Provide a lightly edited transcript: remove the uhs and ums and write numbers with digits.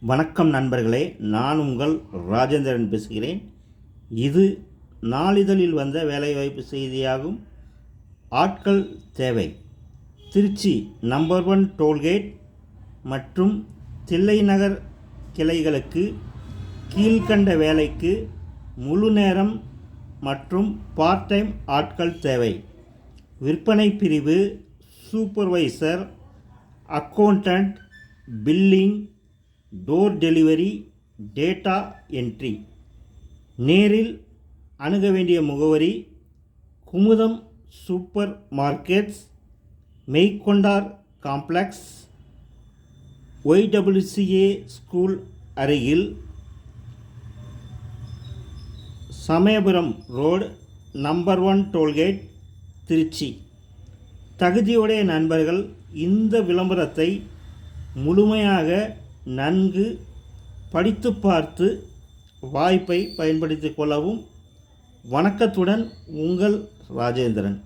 வணக்கம் நண்பர்களே, நான் உங்கள் ராஜேந்திரன் பேசுகிறேன். இது நாளிதழில் வந்த வேலைவாய்ப்பு செய்தியாகும். ஆட்கள் தேவை. திருச்சி நம்பர் 1 டோல்கேட் மற்றும் தில்லை நகர் கிளைகளுக்கு கீழ்கண்ட வேலைக்கு முழு நேரம் மற்றும் பார்ட் டைம் ஆட்கள் தேவை. விற்பனை பிரிவு, supervisor, accountant, billing, door delivery, data entry. நேரில் அணுக வேண்டிய முகவரி: Kumudam supermarkets, Meykondar complex, YWCA school அருகில், Samayapuram road, number 1 tollgate, Trichy. தகுதியுடைய நண்பர்கள் இந்த விளம்பரத்தை முழுமையாக நன்கு படித்து பார்த்து வாய்ப்பை பயன்படுத்திக் கொள்ளவும். வணக்கத்துடன், உங்கள் ராஜேந்திரன்.